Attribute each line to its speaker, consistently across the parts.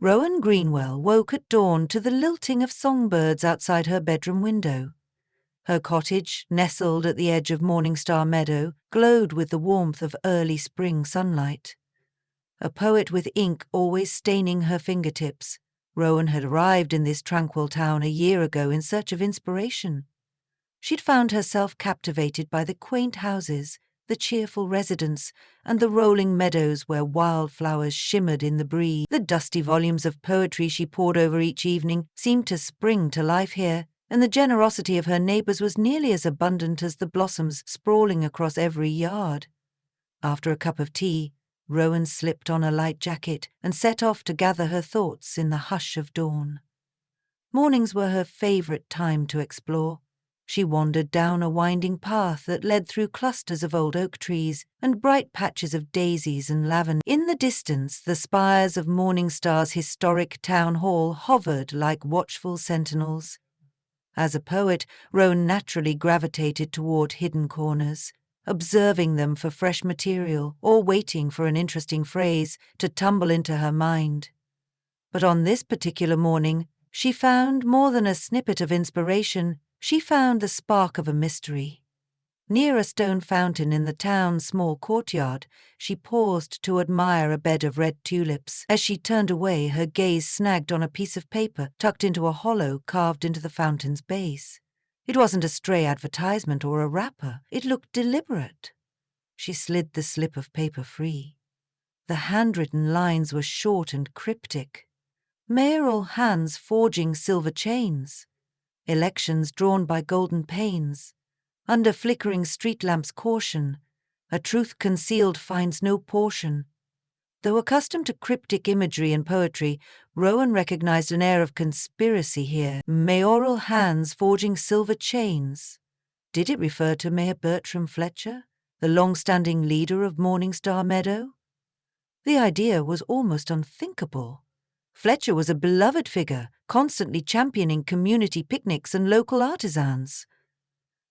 Speaker 1: Rowan Greenwell woke at dawn to the lilting of songbirds outside her bedroom window. Her cottage, nestled at the edge of Morningstar Meadow, glowed with the warmth of early spring sunlight. A poet with ink always staining her fingertips, Rowan had arrived in this tranquil town a year ago in search of inspiration. She'd found herself captivated by the quaint houses, the cheerful residents, and the rolling meadows where wildflowers shimmered in the breeze. The dusty volumes of poetry she pored over each evening seemed to spring to life here, and the generosity of her neighbours was nearly as abundant as the blossoms sprawling across every yard. After a cup of tea, Rowan slipped on a light jacket and set off to gather her thoughts in the hush of dawn. Mornings were her favourite time to explore. She wandered down a winding path that led through clusters of old oak trees and bright patches of daisies and lavender. In the distance, the spires of Morningstar's historic town hall hovered like watchful sentinels. As a poet, Rowan naturally gravitated toward hidden corners, observing them for fresh material or waiting for an interesting phrase to tumble into her mind. But on this particular morning, she found more than a snippet of inspiration. She found the spark of a mystery. Near a stone fountain in the town's small courtyard, she paused to admire a bed of red tulips. As she turned away, her gaze snagged on a piece of paper tucked into a hollow carved into the fountain's base. It wasn't a stray advertisement or a wrapper. It looked deliberate. She slid the slip of paper free. The handwritten lines were short and cryptic. Mayoral hands forging silver chains. Elections drawn by golden panes. Under flickering street lamps caution, a truth concealed finds no portion. Though accustomed to cryptic imagery and poetry, Rowan recognized an air of conspiracy here. Mayoral hands forging silver chains. Did it refer to Mayor Bertram Fletcher, the long-standing leader of Morningstar Meadow? The idea was almost unthinkable. Fletcher was a beloved figure, constantly championing community picnics and local artisans.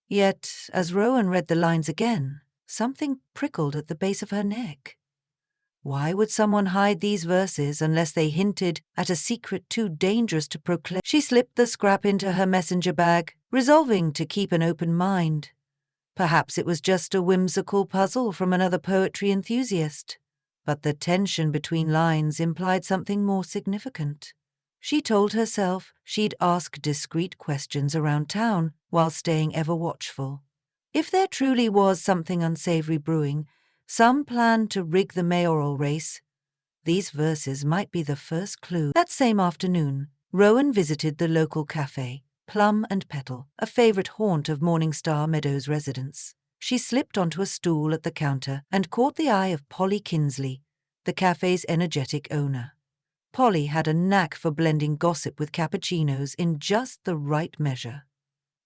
Speaker 1: Yet, as Rowan read the lines again, something prickled at the base of her neck. Why would someone hide these verses unless they hinted at a secret too dangerous to proclaim? She slipped the scrap into her messenger bag, resolving to keep an open mind. Perhaps it was just a whimsical puzzle from another poetry enthusiast. But the tension between lines implied something more significant. She told herself she'd ask discreet questions around town while staying ever watchful. If there truly was something unsavory brewing, some plan to rig the mayoral race, these verses might be the first clue. That same afternoon, Rowan visited the local cafe, Plum and Petal, a favorite haunt of Morningstar Meadow's residents. She slipped onto a stool at the counter and caught the eye of Polly Kinsley, the cafe's energetic owner. Polly had a knack for blending gossip with cappuccinos in just the right measure.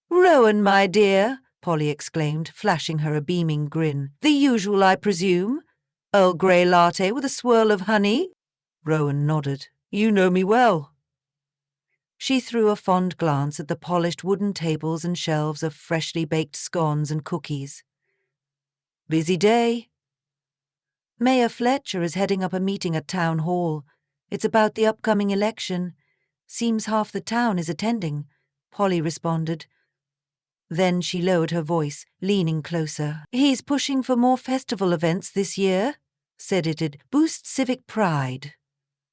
Speaker 1: "Rowan, my dear," Polly exclaimed, flashing her a beaming grin. "The usual, I presume? Earl Grey latte with a swirl of honey?" Rowan nodded. "You know me well." She threw a fond glance at the polished wooden tables and shelves of freshly baked scones and cookies. "Busy day?" "Mayor Fletcher is heading up a meeting at Town Hall. It's about the upcoming election. Seems half the town is attending," Polly responded. Then she lowered her voice, leaning closer. "He's pushing for more festival events this year," said it'd boost civic pride.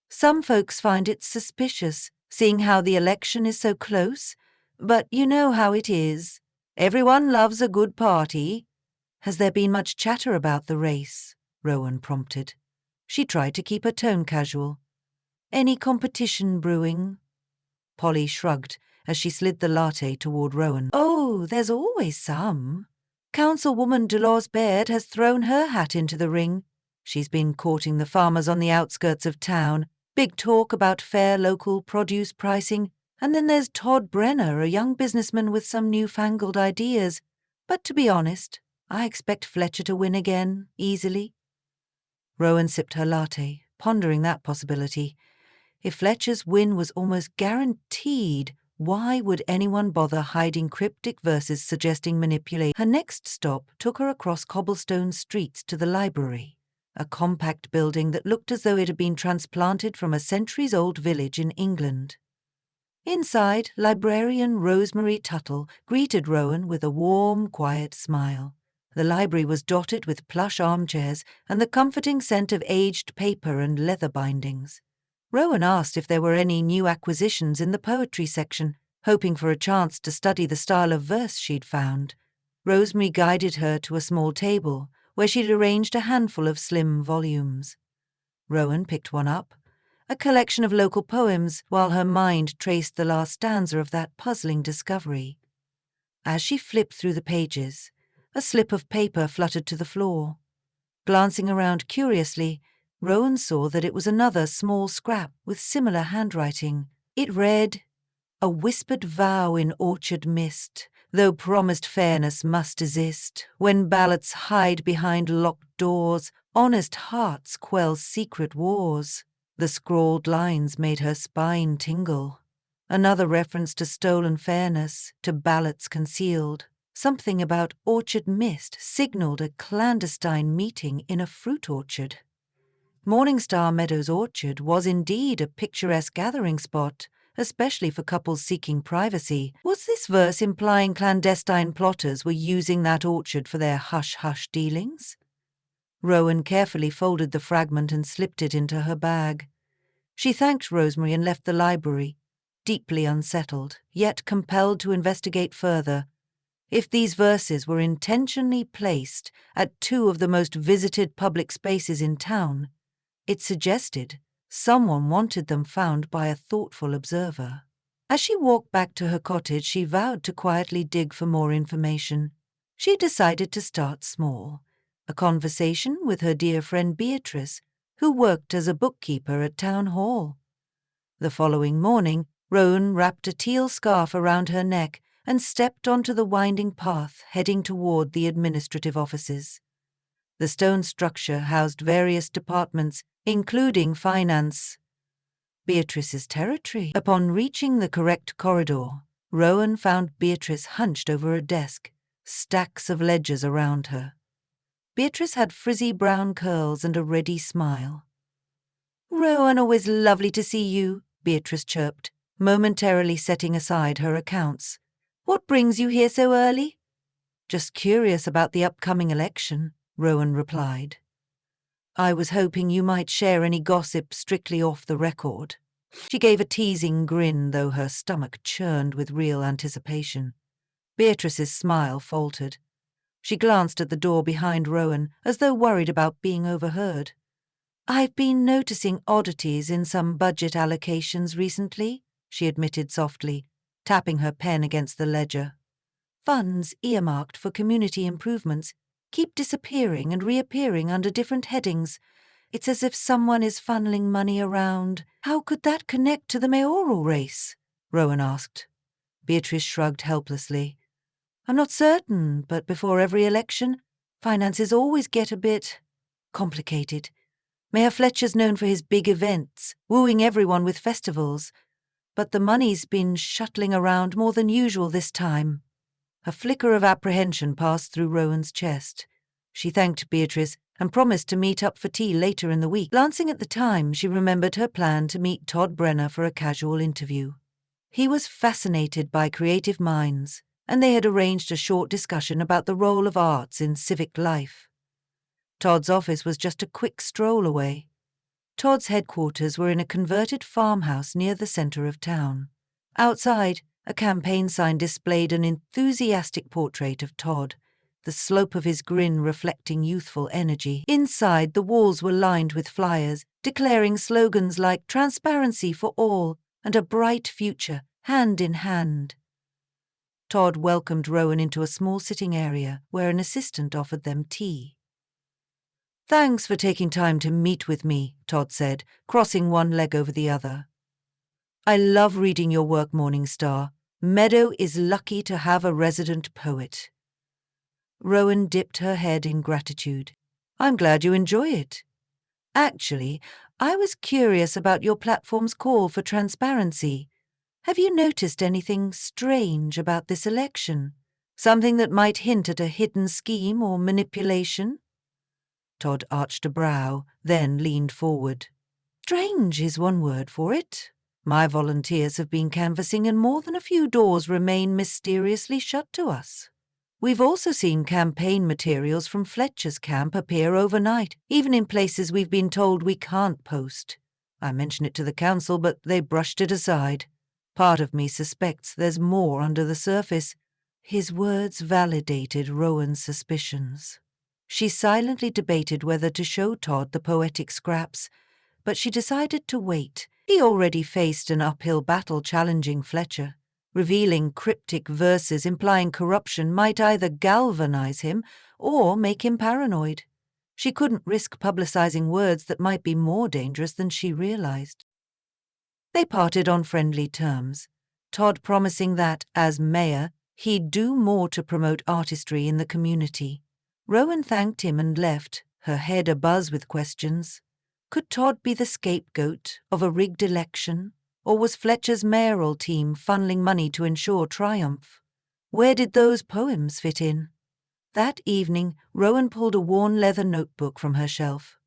Speaker 1: "Some folks find it suspicious, seeing how the election is so close, but you know how it is. Everyone loves a good party." "Has there been much chatter about the race?" Rowan prompted. She tried to keep her tone casual. "Any competition brewing?" Polly shrugged as she slid the latte toward Rowan. "Oh, there's always some. Councilwoman Dolores Baird has thrown her hat into the ring. She's been courting the farmers on the outskirts of town. Big talk about fair local produce pricing. And then there's Todd Brenner, a young businessman with some newfangled ideas. But to be honest, I expect Fletcher to win again, easily." Rowan sipped her latte, pondering that possibility. If Fletcher's win was almost guaranteed, why would anyone bother hiding cryptic verses suggesting manipulation? Her next stop took her across cobblestone streets to the library, a compact building that looked as though it had been transplanted from a centuries-old village in England. Inside, librarian Rosemary Tuttle greeted Rowan with a warm, quiet smile. The library was dotted with plush armchairs and the comforting scent of aged paper and leather bindings. Rowan asked if there were any new acquisitions in the poetry section, hoping for a chance to study the style of verse she'd found. Rosemary guided her to a small table, where she'd arranged a handful of slim volumes. Rowan picked one up, a collection of local poems, while her mind traced the last stanza of that puzzling discovery. As she flipped through the pages, a slip of paper fluttered to the floor. Glancing around curiously, Rowan saw that it was another small scrap with similar handwriting. It read, "A whispered vow in orchard mist, though promised fairness must desist. When ballots hide behind locked doors, honest hearts quell secret wars." The scrawled lines made her spine tingle. Another reference to stolen fairness, to ballots concealed. Something about orchard mist signaled a clandestine meeting in a fruit orchard. Morningstar Meadow's orchard was indeed a picturesque gathering spot, especially for couples seeking privacy. Was this verse implying clandestine plotters were using that orchard for their hush-hush dealings? Rowan carefully folded the fragment and slipped it into her bag. She thanked Rosemary and left the library, deeply unsettled, yet compelled to investigate further. If these verses were intentionally placed at two of the most visited public spaces in town, it suggested someone wanted them found by a thoughtful observer. As she walked back to her cottage, she vowed to quietly dig for more information. She decided to start small, a conversation with her dear friend Beatrice, who worked as a bookkeeper at Town Hall. The following morning, Rowan wrapped a teal scarf around her neck and stepped onto the winding path heading toward the administrative offices. The stone structure housed various departments, including finance. Beatrice's territory. Upon reaching the correct corridor, Rowan found Beatrice hunched over a desk, stacks of ledgers around her. Beatrice had frizzy brown curls and a ready smile. "Rowan, always lovely to see you," Beatrice chirped, momentarily setting aside her accounts. "What brings you here so early?" "Just curious about the upcoming election," Rowan replied. "I was hoping you might share any gossip strictly off the record." She gave a teasing grin, though her stomach churned with real anticipation. Beatrice's smile faltered. She glanced at the door behind Rowan, as though worried about being overheard. "I've been noticing oddities in some budget allocations recently," she admitted softly, tapping her pen against the ledger. "Funds earmarked for community improvements keep disappearing and reappearing under different headings. It's as if someone is funneling money around." "How could that connect to the mayoral race?" Rowan asked. Beatrice shrugged helplessly. "I'm not certain, but before every election, finances always get a bit complicated. Mayor Fletcher's known for his big events, wooing everyone with festivals, but the money's been shuttling around more than usual this time." A flicker of apprehension passed through Rowan's chest. She thanked Beatrice and promised to meet up for tea later in the week. Glancing at the time, she remembered her plan to meet Todd Brenner for a casual interview. He was fascinated by creative minds, and they had arranged a short discussion about the role of arts in civic life. Todd's office was just a quick stroll away. Todd's headquarters were in a converted farmhouse near the center of town. Outside, a campaign sign displayed an enthusiastic portrait of Todd, the slope of his grin reflecting youthful energy. Inside, the walls were lined with flyers, declaring slogans like "Transparency for All" and "A Bright Future, Hand in Hand." Todd welcomed Rowan into a small sitting area where an assistant offered them tea. "Thanks for taking time to meet with me," Todd said, crossing one leg over the other. "I love reading your work, Morningstar. Meadow is lucky to have a resident poet." Rowan dipped her head in gratitude. "I'm glad you enjoy it. Actually, I was curious about your platform's call for transparency. Have you noticed anything strange about this election? Something that might hint at a hidden scheme or manipulation?" Todd arched a brow, then leaned forward. Strange is one word for it. My volunteers have been canvassing and more than a few doors remain mysteriously shut to us. We've also seen campaign materials from Fletcher's camp appear overnight, even in places we've been told we can't post. I mentioned it to the council, but they brushed it aside. Part of me suspects there's more under the surface. His words validated Rowan's suspicions. She silently debated whether to show Todd the poetic scraps, but she decided to wait. He already faced an uphill battle challenging Fletcher. Revealing cryptic verses implying corruption might either galvanize him or make him paranoid. She couldn't risk publicizing words that might be more dangerous than she realized. They parted on friendly terms, Todd promising that, as mayor, he'd do more to promote artistry in the community. Rowan thanked him and left, her head abuzz with questions. Could Todd be the scapegoat of a rigged election? Or was Fletcher's mayoral team funneling money to ensure triumph? Where did those poems fit in? That evening, Rowan pulled a worn leather notebook from her shelf.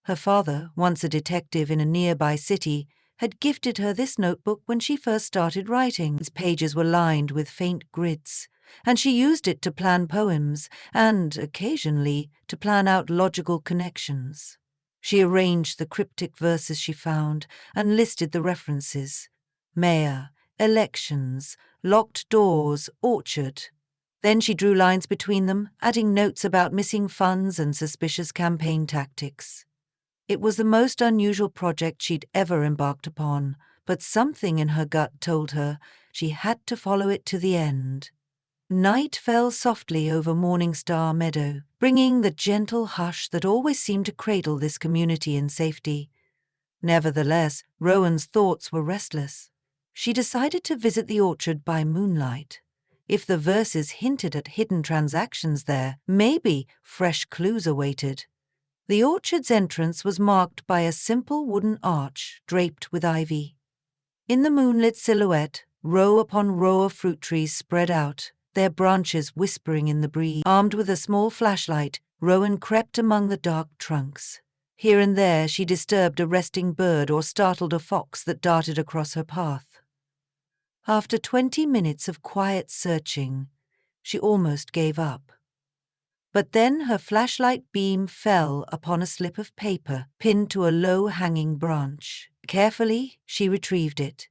Speaker 1: Her father, once a detective in a nearby city, had gifted her this notebook when she first started writing. Its pages were lined with faint grids, and she used it to plan poems and, occasionally, to plan out logical connections. She arranged the cryptic verses she found and listed the references. Mayor, elections, locked doors, orchard. Then she drew lines between them, adding notes about missing funds and suspicious campaign tactics. It was the most unusual project she'd ever embarked upon, but something in her gut told her she had to follow it to the end. Night fell softly over Morningstar Meadow, bringing the gentle hush that always seemed to cradle this community in safety. Nevertheless, Rowan's thoughts were restless. She decided to visit the orchard by moonlight. If the verses hinted at hidden transactions there, maybe fresh clues awaited. The orchard's entrance was marked by a simple wooden arch draped with ivy. In the moonlit silhouette, row upon row of fruit trees spread out, their branches whispering in the breeze. Armed with a small flashlight, Rowan crept among the dark trunks. Here and there she disturbed a resting bird or startled a fox that darted across her path. After 20 minutes of quiet searching, she almost gave up. But then her flashlight beam fell upon a slip of paper pinned to a low-hanging branch. Carefully, she retrieved it.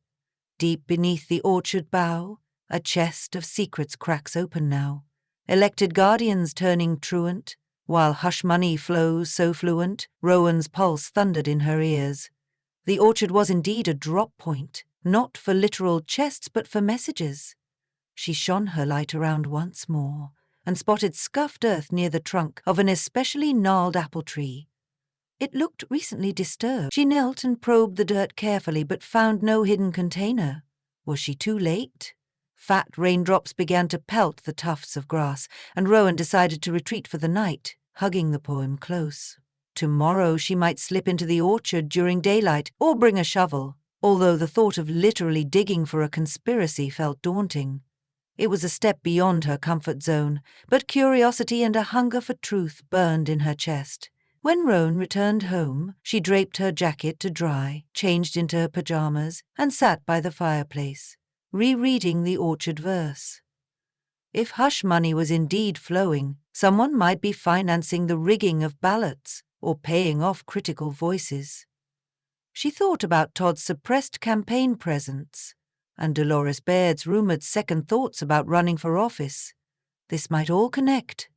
Speaker 1: Deep beneath the orchard bough, a chest of secrets cracks open now. Elected guardians turning truant, while hush money flows so fluent, Rowan's pulse thundered in her ears. The orchard was indeed a drop point, not for literal chests but for messages. She shone her light around once more, and spotted scuffed earth near the trunk of an especially gnarled apple tree. It looked recently disturbed. She knelt and probed the dirt carefully but found no hidden container. Was she too late? Fat raindrops began to pelt the tufts of grass, and Rowan decided to retreat for the night, hugging the poem close. Tomorrow she might slip into the orchard during daylight or bring a shovel, although the thought of literally digging for a conspiracy felt daunting. It was a step beyond her comfort zone, but curiosity and a hunger for truth burned in her chest. When Rowan returned home, she draped her jacket to dry, changed into her pajamas, and sat by the fireplace, rereading the orchard verse. If hush money was indeed flowing, someone might be financing the rigging of ballots or paying off critical voices. She thought about Todd's suppressed campaign presence and Dolores Baird's rumored second thoughts about running for office. This might all connect.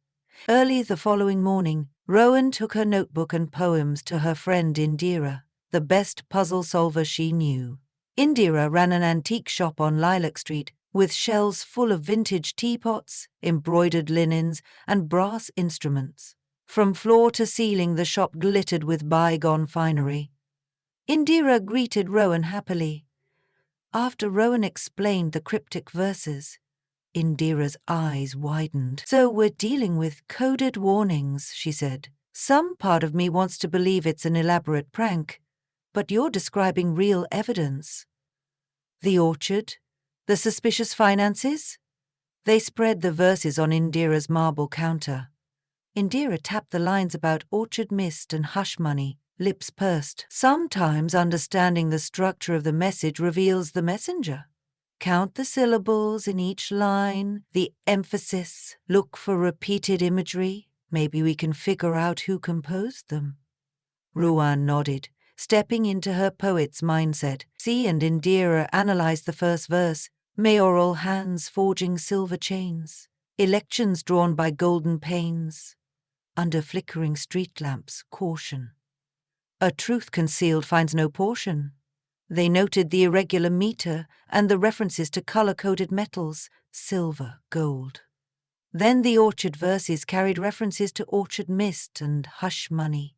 Speaker 1: Early the following morning, Rowan took her notebook and poems to her friend Indira, the best puzzle solver she knew. Indira ran an antique shop on Lilac Street with shelves full of vintage teapots, embroidered linens, and brass instruments. From floor to ceiling the shop glittered with bygone finery. Indira greeted Rowan happily. After Rowan explained the cryptic verses, Indira's eyes widened. "So we're dealing with coded warnings," she said. "Some part of me wants to believe it's an elaborate prank, but you're describing real evidence. The orchard? The suspicious finances?" They spread the verses on Indira's marble counter. Indira tapped the lines about orchard mist and hush money, lips pursed. Sometimes understanding the structure of the message reveals the messenger. Count the syllables in each line, the emphasis, look for repeated imagery. Maybe we can figure out who composed them. Ruan nodded, stepping into her poet's mindset. She and Indira analyzed the first verse. Mayoral hands forging silver chains. Elections drawn by golden panes. Under flickering street lamps, caution. A truth concealed finds no portion. They noted the irregular meter and the references to color-coded metals, silver, gold. Then the orchard verses carried references to orchard mist and hush money.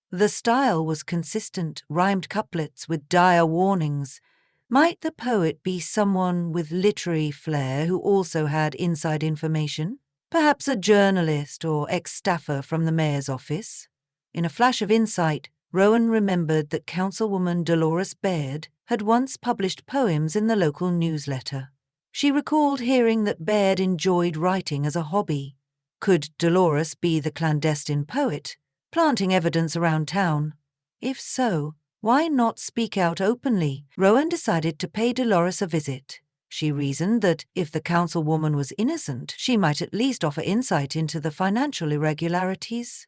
Speaker 1: The style was consistent, rhymed couplets with dire warnings. Might the poet be someone with literary flair who also had inside information? Perhaps a journalist or ex-staffer from the mayor's office? In a flash of insight, Rowan remembered that Councilwoman Dolores Baird had once published poems in the local newsletter. She recalled hearing that Baird enjoyed writing as a hobby. Could Dolores be the clandestine poet, planting evidence around town? If so, why not speak out openly? Rowan decided to pay Dolores a visit. She reasoned that if the councilwoman was innocent, she might at least offer insight into the financial irregularities.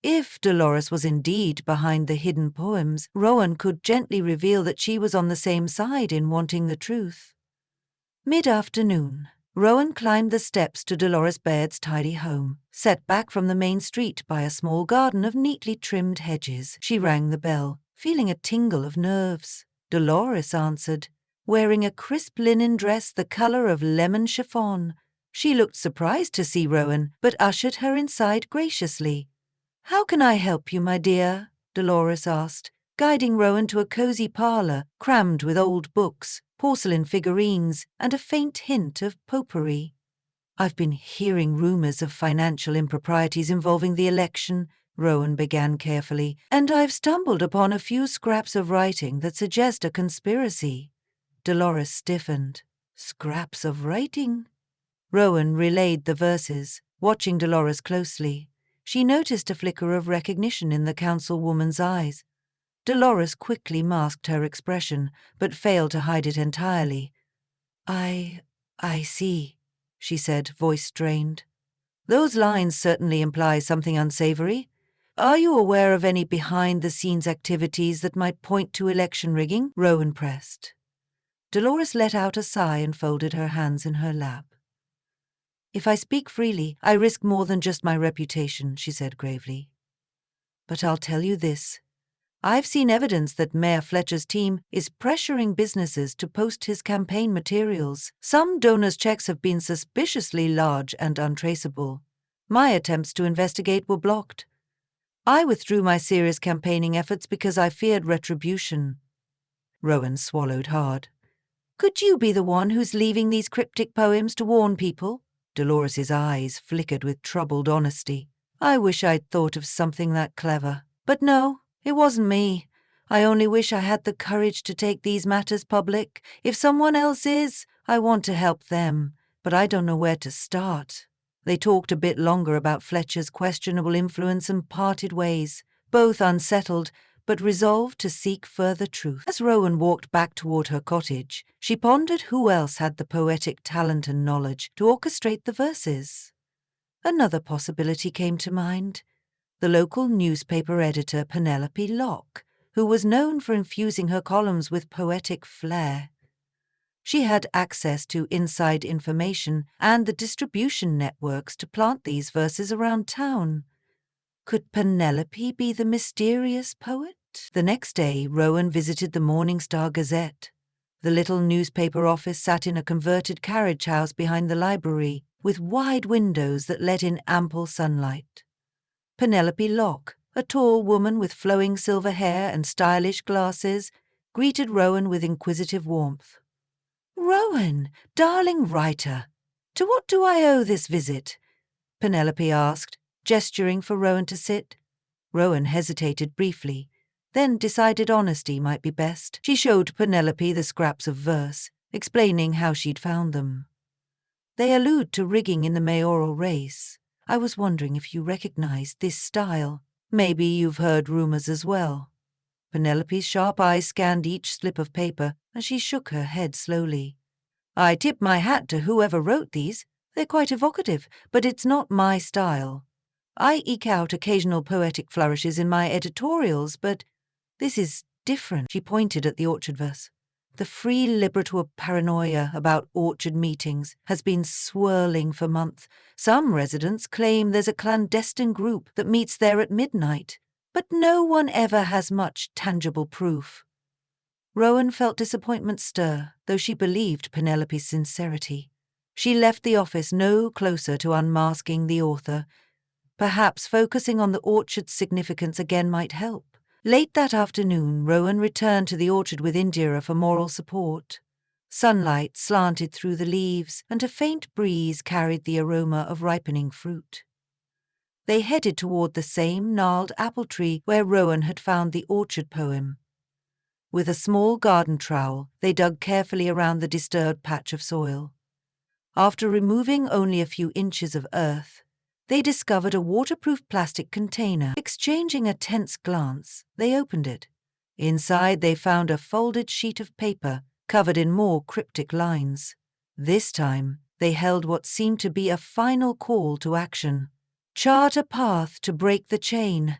Speaker 1: If Dolores was indeed behind the hidden poems, Rowan could gently reveal that she was on the same side in wanting the truth. Mid-afternoon, Rowan climbed the steps to Dolores Baird's tidy home. Set back from the main street by a small garden of neatly trimmed hedges, she rang the bell, feeling a tingle of nerves. Dolores answered, wearing a crisp linen dress the color of lemon chiffon. She looked surprised to see Rowan, but ushered her inside graciously. "How can I help you, my dear?" Dolores asked, guiding Rowan to a cozy parlor crammed with old books, porcelain figurines, and a faint hint of potpourri. "I've been hearing rumors of financial improprieties involving the election," Rowan began carefully, "and I've stumbled upon a few scraps of writing that suggest a conspiracy." Dolores stiffened. "Scraps of writing?" Rowan relayed the verses, watching Dolores closely. She noticed a flicker of recognition in the councilwoman's eyes. Dolores quickly masked her expression, but failed to hide it entirely. I see," she said, voice strained. "Those lines certainly imply something unsavory. Are you aware of any behind-the-scenes activities that might point to election rigging?" Rowan pressed. Dolores let out a sigh and folded her hands in her lap. "If I speak freely, I risk more than just my reputation," she said gravely. "But I'll tell you this. I've seen evidence that Mayor Fletcher's team is pressuring businesses to post his campaign materials. Some donors' checks have been suspiciously large and untraceable. My attempts to investigate were blocked. I withdrew my serious campaigning efforts because I feared retribution." Rowan swallowed hard. "Could you be the one who's leaving these cryptic poems to warn people?" Dolores's eyes flickered with troubled honesty. "I wish I'd thought of something that clever. But no, it wasn't me. I only wish I had the courage to take these matters public. If someone else is, I want to help them, but I don't know where to start." They talked a bit longer about Fletcher's questionable influence and parted ways, both unsettled, but resolved to seek further truth. As Rowan walked back toward her cottage, she pondered who else had the poetic talent and knowledge to orchestrate the verses. Another possibility came to mind. The local newspaper editor Penelope Locke, who was known for infusing her columns with poetic flair. She had access to inside information and the distribution networks to plant these verses around town. Could Penelope be the mysterious poet? The next day, Rowan visited the Morningstar Gazette. The little newspaper office sat in a converted carriage house behind the library, with wide windows that let in ample sunlight. Penelope Locke, a tall woman with flowing silver hair and stylish glasses, greeted Rowan with inquisitive warmth. "Rowan, darling writer, to what do I owe this visit?" Penelope asked, gesturing for Rowan to sit. Rowan hesitated briefly, then decided honesty might be best. She showed Penelope the scraps of verse, explaining how she'd found them. "They allude to rigging in the mayoral race. I was wondering if you recognized this style. Maybe you've heard rumors as well." Penelope's sharp eyes scanned each slip of paper as she shook her head slowly. "I tip my hat to whoever wrote these. They're quite evocative, but it's not my style. I eke out occasional poetic flourishes in my editorials, but this is different." She pointed at the orchard verse. "The free liberator paranoia about orchard meetings has been swirling for months. Some residents claim there's a clandestine group that meets there at midnight, but no one ever has much tangible proof." Rowan felt disappointment stir, though she believed Penelope's sincerity. She left the office no closer to unmasking the author. Perhaps focusing on the orchard's significance again might help. Late that afternoon, Rowan returned to the orchard with Indira for moral support. Sunlight slanted through the leaves, and a faint breeze carried the aroma of ripening fruit. They headed toward the same gnarled apple tree where Rowan had found the orchard poem. With a small garden trowel, they dug carefully around the disturbed patch of soil. After removing only a few inches of earth, they discovered a waterproof plastic container. Exchanging a tense glance, they opened it. Inside, they found a folded sheet of paper covered in more cryptic lines. This time, they held what seemed to be a final call to action. "Chart a path to break the chain.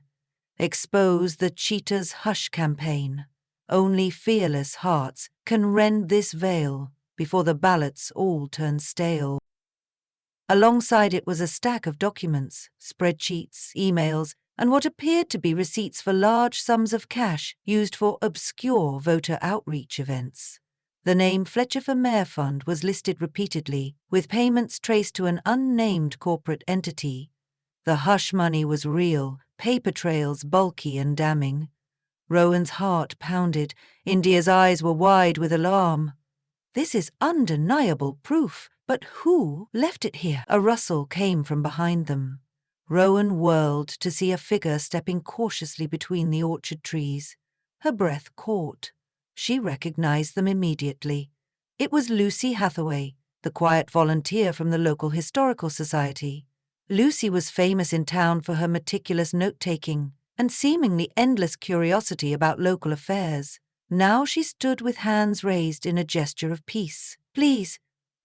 Speaker 1: Expose the cheetah's hush campaign. Only fearless hearts can rend this veil before the ballots all turn stale." Alongside it was a stack of documents, spreadsheets, emails, and what appeared to be receipts for large sums of cash used for obscure voter outreach events. The name Fletcher for Mayor Fund was listed repeatedly, with payments traced to an unnamed corporate entity. The hush money was real, paper trails bulky and damning. Rowan's heart pounded. India's eyes were wide with alarm. "This is undeniable proof, but who left it here?" A rustle came from behind them. Rowan whirled to see a figure stepping cautiously between the orchard trees. Her breath caught. She recognized them immediately. It was Lucy Hathaway, the quiet volunteer from the local historical society. Lucy was famous in town for her meticulous note-taking and seemingly endless curiosity about local affairs. Now she stood with hands raised in a gesture of peace. "Please,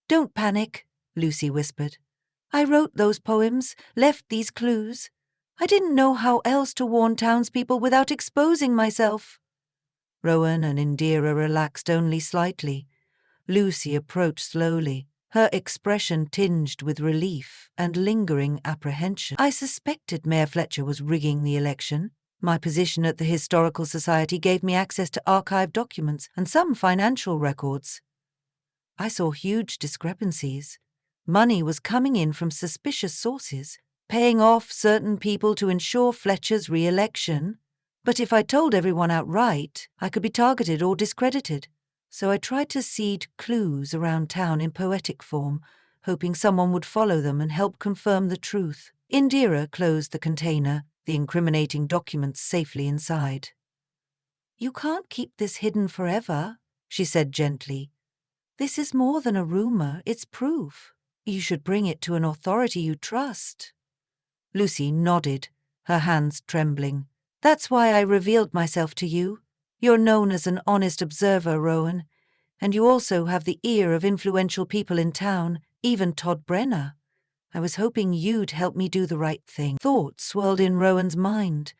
Speaker 1: don't panic," Lucy whispered. "I wrote those poems, left these clues. I didn't know how else to warn townspeople without exposing myself." Rowan and Indira relaxed only slightly. Lucy approached slowly, her expression tinged with relief and lingering apprehension. "I suspected Mayor Fletcher was rigging the election. My position at the Historical Society gave me access to archived documents and some financial records. I saw huge discrepancies. Money was coming in from suspicious sources, paying off certain people to ensure Fletcher's re-election. But if I told everyone outright, I could be targeted or discredited. So I tried to seed clues around town in poetic form, hoping someone would follow them and help confirm the truth." Indira closed the container, the incriminating documents safely inside. "You can't keep this hidden forever," she said gently. "This is more than a rumor, it's proof. You should bring it to an authority you trust." Lucy nodded, her hands trembling. "That's why I revealed myself to you. You're known as an honest observer, Rowan, and you also have the ear of influential people in town, even Todd Brenner. I was hoping you'd help me do the right thing." Thoughts swirled in Rowan's mind.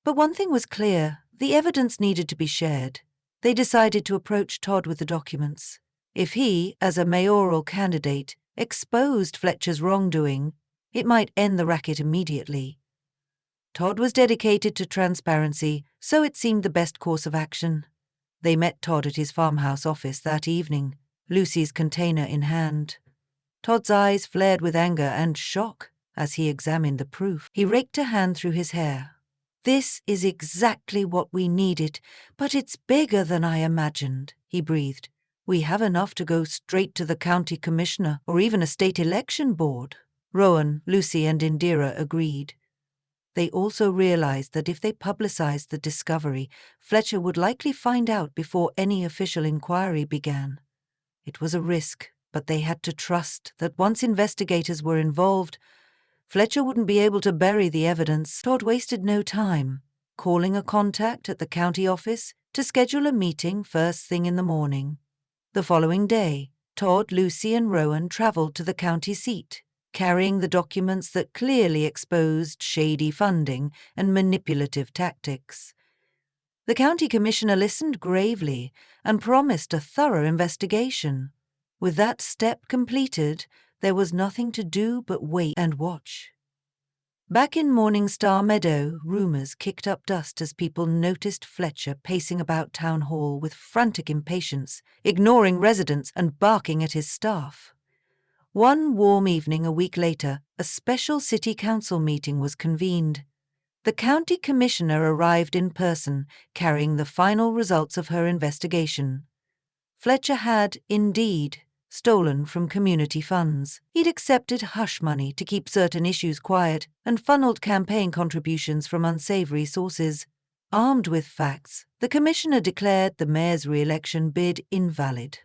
Speaker 1: But one thing was clear, the evidence needed to be shared. They decided to approach Todd with the documents. If he, as a mayoral candidate, exposed Fletcher's wrongdoing, it might end the racket immediately. Todd was dedicated to transparency, so it seemed the best course of action. They met Todd at his farmhouse office that evening, Lucy's container in hand. Todd's eyes flared with anger and shock as he examined the proof. He raked a hand through his hair. "This is exactly what we needed, but it's bigger than I imagined," he breathed. "We have enough to go straight to the county commissioner or even a state election board." Rowan, Lucy, and Indira agreed. They also realized that if they publicized the discovery, Fletcher would likely find out before any official inquiry began. It was a risk, but they had to trust that once investigators were involved, Fletcher wouldn't be able to bury the evidence. Todd wasted no time, calling a contact at the county office to schedule a meeting first thing in the morning. The following day, Todd, Lucy, and Rowan travelled to the county seat, carrying the documents that clearly exposed shady funding and manipulative tactics. The county commissioner listened gravely and promised a thorough investigation. With that step completed, there was nothing to do but wait and watch. Back in Morningstar Meadow, rumours kicked up dust as people noticed Fletcher pacing about town hall with frantic impatience, ignoring residents and barking at his staff. One warm evening a week later, a special city council meeting was convened. The county commissioner arrived in person, carrying the final results of her investigation. Fletcher had, indeed, stolen from community funds. He'd accepted hush money to keep certain issues quiet and funneled campaign contributions from unsavory sources. Armed with facts, the commissioner declared the mayor's re-election bid invalid.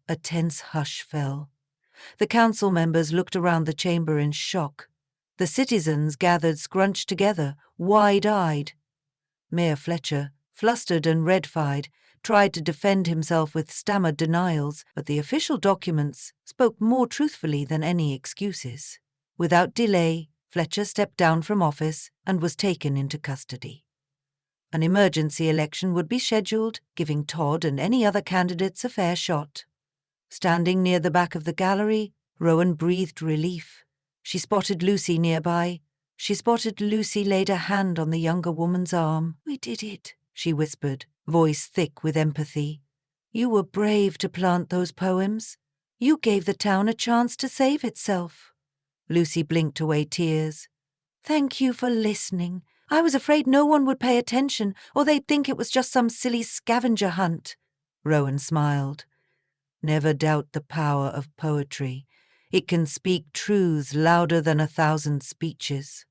Speaker 1: A tense hush fell. The council members looked around the chamber in shock. The citizens gathered scrunched together, wide-eyed. Mayor Fletcher, flustered and red-eyed, tried to defend himself with stammered denials, but the official documents spoke more truthfully than any excuses. Without delay, Fletcher stepped down from office and was taken into custody. An emergency election would be scheduled, giving Todd and any other candidates a fair shot. Standing near the back of the gallery, Rowan breathed relief. She spotted Lucy nearby. Lucy laid a hand on the younger woman's arm. "We did it," she whispered, voice thick with empathy. "You were brave to plant those poems. You gave the town a chance to save itself." Lucy blinked away tears. "Thank you for listening. I was afraid no one would pay attention, or they'd think it was just some silly scavenger hunt." Rowan smiled. "Never doubt the power of poetry. It can speak truths louder than 1,000 speeches."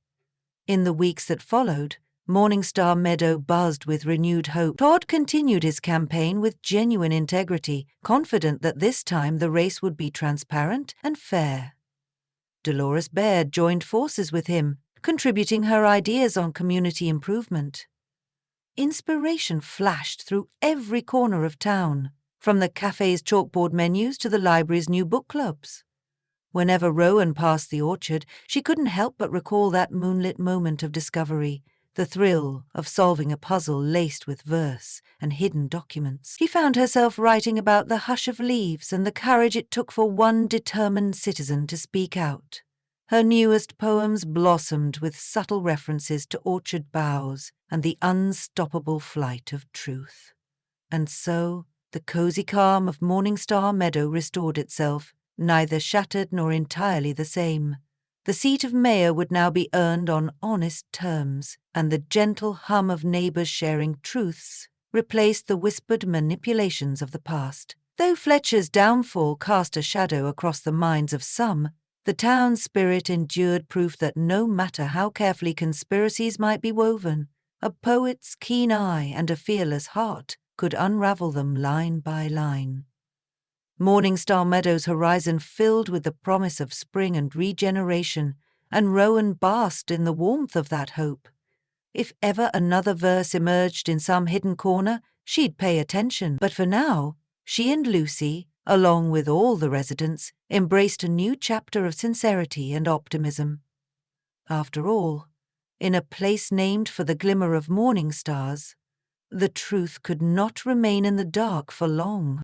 Speaker 1: In the weeks that followed, Morningstar Meadow buzzed with renewed hope. Todd continued his campaign with genuine integrity, confident that this time the race would be transparent and fair. Dolores Baird joined forces with him, contributing her ideas on community improvement. Inspiration flashed through every corner of town, from the cafe's chalkboard menus to the library's new book clubs. Whenever Rowan passed the orchard, she couldn't help but recall that moonlit moment of discovery, the thrill of solving a puzzle laced with verse and hidden documents. She found herself writing about the hush of leaves and the courage it took for one determined citizen to speak out. Her newest poems blossomed with subtle references to orchard boughs and the unstoppable flight of truth. And so, the cozy calm of Morningstar Meadow restored itself, neither shattered nor entirely the same. The seat of mayor would now be earned on honest terms, and the gentle hum of neighbours sharing truths replaced the whispered manipulations of the past. Though Fletcher's downfall cast a shadow across the minds of some, the town's spirit endured proof that no matter how carefully conspiracies might be woven, a poet's keen eye and a fearless heart could unravel them line by line. Morningstar Meadow's horizon filled with the promise of spring and regeneration, and Rowan basked in the warmth of that hope. If ever another verse emerged in some hidden corner, she'd pay attention. But for now, she and Lucy, along with all the residents, embraced a new chapter of sincerity and optimism. After all, in a place named for the glimmer of morning stars, the truth could not remain in the dark for long.